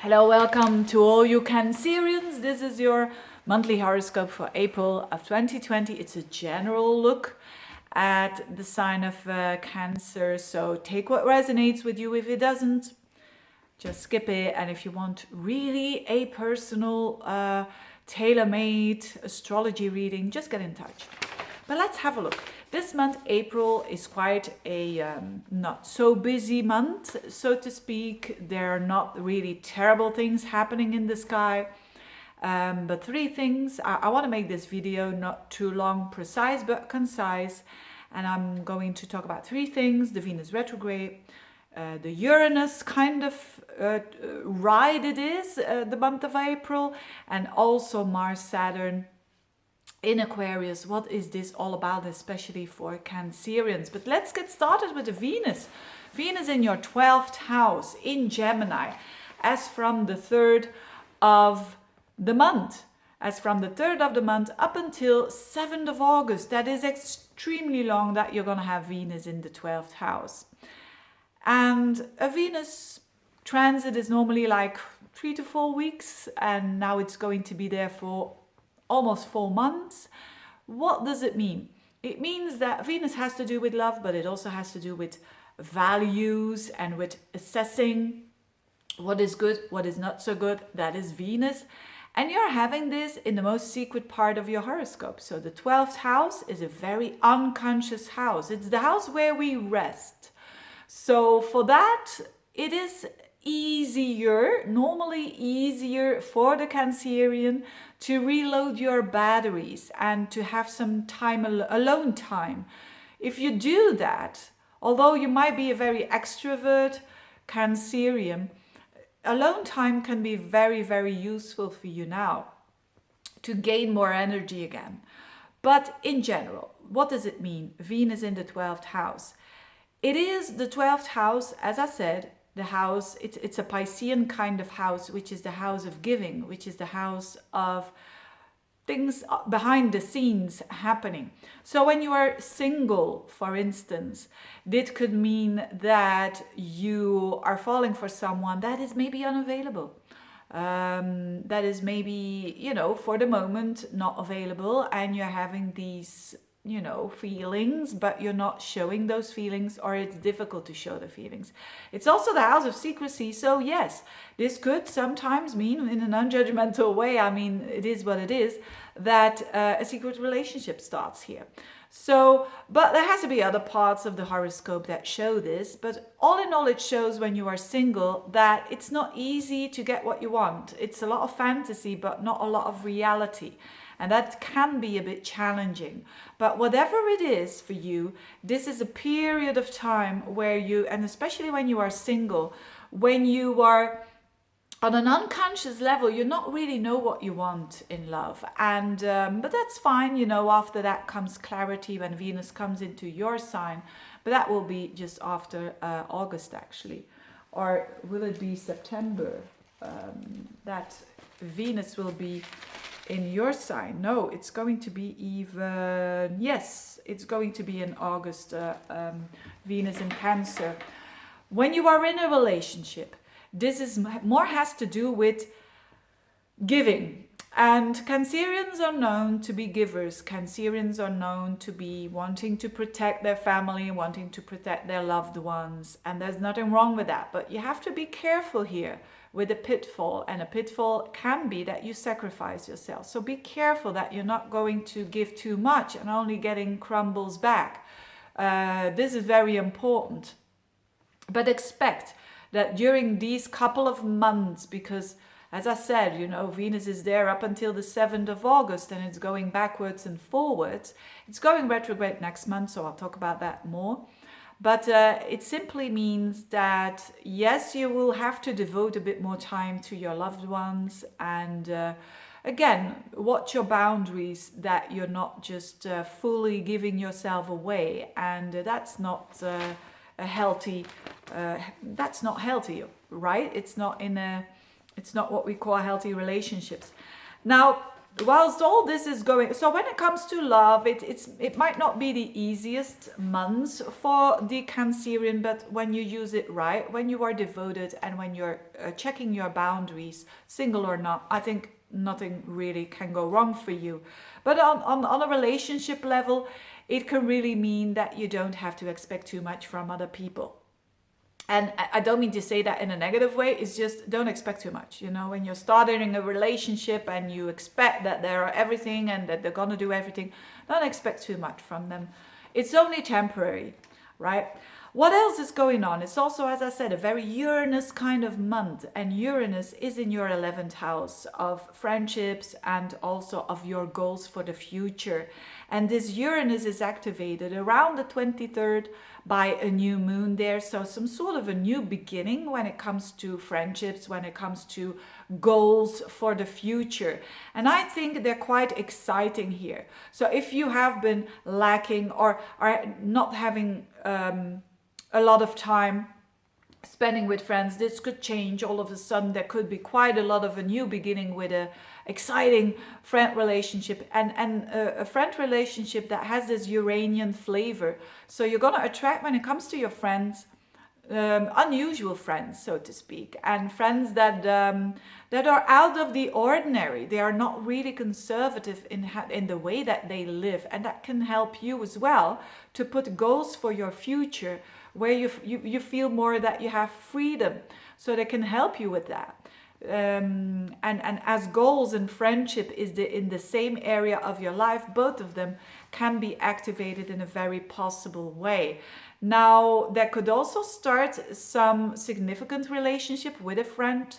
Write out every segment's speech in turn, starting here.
Hello, welcome to all you Cancerians. This is your monthly horoscope for April of 2020. It's a general look at the sign of Cancer. So take what resonates with you. If it doesn't, just skip it. And if you want really a personal, tailor-made astrology reading, just get in touch. But let's have a look. This month, April, is quite a not so busy month, so to speak. There are not really terrible things happening in the sky. But three things. I want to make this video not too long, precise, but concise. And I'm going to talk about three things. The Venus retrograde, the Uranus kind of ride it is, the month of April, and also Mars-Saturn in Aquarius. What is this all about, especially for Cancerians? But let's get started with the Venus. Venus in your 12th house in Gemini, as from the 3rd of the month. As from the 3rd of the month up until 7th of August. That is extremely long that you're going to have Venus in the 12th house. And a Venus transit is normally like 3 to 4 weeks, and now it's going to be there for almost 4 months. What does it mean? It means that Venus has to do with love, but it also has to do with values and with assessing what is good, what is not so good. That is Venus. And you're having this in the most secret part of your horoscope. So the 12th house is a very unconscious house. It's the house where we rest. So for that, it is normally easier for the Cancerian to reload your batteries and to have some time, alone time. If you do that, although you might be a very extrovert Cancerian, alone time can be very, very useful for you now to gain more energy again. But in general, what does it mean? Venus in the 12th house. It is the 12th house, as I said, the house, it's a Piscean kind of house, which is the house of giving, which is the house of things behind the scenes happening. So when you are single, for instance, this could mean that you are falling for someone that is maybe unavailable. That is maybe, for the moment not available, and you're having these feelings, but you're not showing those feelings, or it's difficult to show the feelings. It's also the house of secrecy. So yes, this could sometimes mean, in an unjudgmental way, it is what it is, that a secret relationship starts here. So, but there has to be other parts of the horoscope that show this. But all in all, it shows when you are single that it's not easy to get what you want. It's a lot of fantasy, but not a lot of reality. And that can be a bit challenging. But whatever it is for you, this is a period of time where you, and especially when you are single, when you are on an unconscious level, you not really know what you want in love. And but that's fine, after that comes clarity when Venus comes into your sign. But that will be just after August, actually. Or will it be September? That Venus will be in your sign. No, it's going to be even, yes, it's going to be in August, Venus in Cancer. When you are in a relationship, this is more has to do with giving. And Cancerians are known to be givers. Cancerians are known to be wanting to protect their family, wanting to protect their loved ones. And there's nothing wrong with that. But you have to be careful here with a pitfall. And a pitfall can be that you sacrifice yourself. So be careful that you're not going to give too much and only getting crumbles back. This is very important. But expect that during these couple of months, because as I said, Venus is there up until the 7th of August, and it's going backwards and forwards. It's going retrograde next month, so I'll talk about that more. But it simply means that, yes, you will have to devote a bit more time to your loved ones. And again, watch your boundaries, that you're not just fully giving yourself away. And that's not healthy. That's not healthy, right? It's not what we call healthy relationships. Now, whilst all this is going, so when it comes to love, it might not be the easiest months for the Cancerian, but when you use it right, when you are devoted, and when you're checking your boundaries, single or not, I think nothing really can go wrong for you. But on a relationship level, it can really mean that you don't have to expect too much from other people. And I don't mean to say that in a negative way. It's just don't expect too much. You know, when you're starting a relationship and you expect that they're everything and that they're going to do everything, don't expect too much from them. It's only temporary, right? What else is going on? It's also, as I said, a very Uranus kind of month. And Uranus is in your 11th house of friendships and also of your goals for the future. And this Uranus is activated around the 23rd by a new moon there. So some sort of a new beginning when it comes to friendships, when it comes to goals for the future. And I think they're quite exciting here. So if you have been lacking or are not having a lot of time spending with friends, this could change. All of a sudden there could be quite a lot of a new beginning with a exciting friend relationship, and a friend relationship that has this Uranian flavor. So you're going to attract, when it comes to your friends, unusual friends, so to speak, and friends that that are out of the ordinary. They are not really conservative in the way that they live, and that can help you as well to put goals for your future where you feel more that you have freedom. So they can help you with that. And as goals and friendship is in the same area of your life, both of them can be activated in a very possible way. Now, that could also start some significant relationship with a friend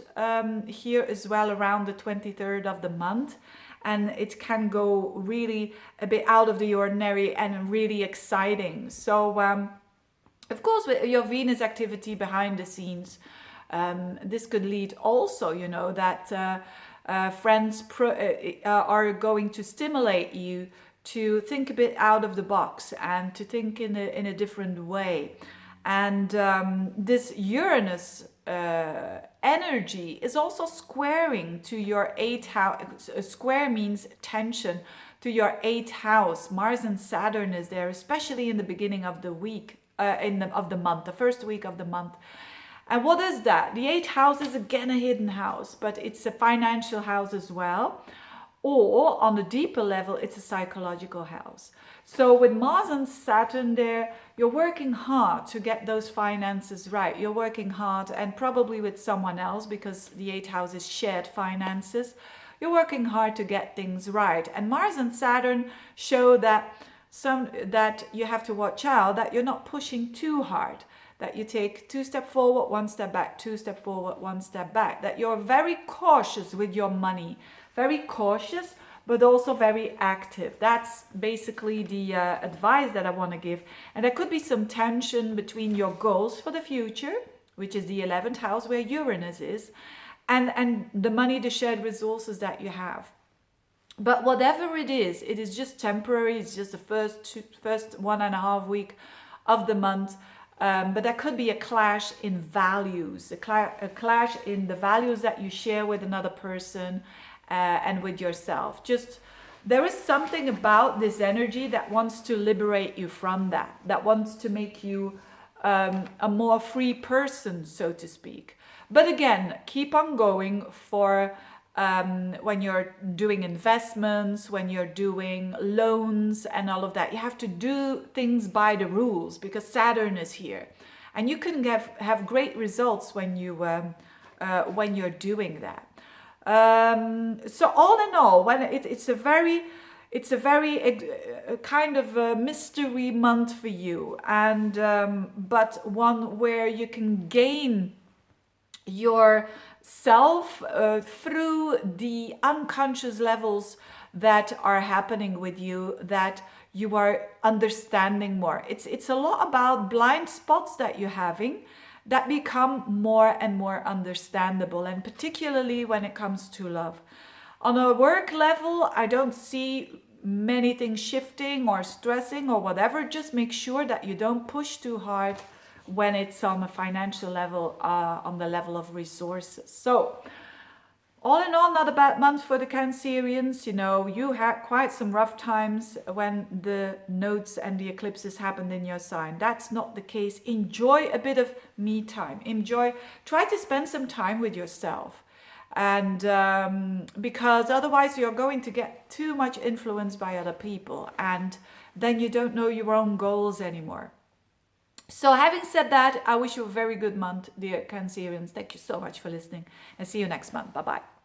here as well around the 23rd of the month. And it can go really a bit out of the ordinary and really exciting. So, of course, with your Venus activity behind the scenes, this could lead also, you know, that friends are going to stimulate you to think a bit out of the box and to think in a different way. And this Uranus energy is also squaring to your 8th house. A square means tension to your 8th house. Mars and Saturn is there, especially in the beginning of the week, of the month, the first week of the month. And what is that? The 8th house is again a hidden house, but it's a financial house as well. Or on a deeper level, it's a psychological house. So with Mars and Saturn there, you're working hard to get those finances right. You're working hard, and probably with someone else, because the 8th house is shared finances. You're working hard to get things right. And Mars and Saturn show that you have to watch out, that you're not pushing too hard, that you take 2 steps forward, 1 step back, 2 steps forward, 1 step back, that you're very cautious with your money, very cautious, but also very active. That's basically the advice that I want to give. And there could be some tension between your goals for the future, which is the 11th house where Uranus is, and the money, the shared resources that you have. But whatever it is just temporary. It's just the first 1.5 week of the month. But there could be a clash in values, a clash in the values that you share with another person and with yourself. Just there is something about this energy that wants to liberate you from that wants to make you a more free person, so to speak. But again, keep on going for when you're doing investments, when you're doing loans and all of that. You have to do things by the rules because Saturn is here, and you can have great results when you're doing that. So all in all, when it's a very kind of a mystery month for you, and but one where you can gain yourself through the unconscious levels that are happening with you, that you are understanding more. It's a lot about blind spots that you're having that become more and more understandable, and particularly when it comes to love. On a work level, I don't see many things shifting or stressing or whatever. Just make sure that you don't push too hard when it's on a financial level, on the level of resources. So all in all, not a bad month for the Cancerians. You know, you had quite some rough times when the nodes and the eclipses happened in your sign. That's not the case. Enjoy a bit of me time. Try to spend some time with yourself. And because otherwise you're going to get too much influenced by other people. And then you don't know your own goals anymore. So having said that, I wish you a very good month, dear Cancerians. Thank you so much for listening, and see you next month. Bye-bye.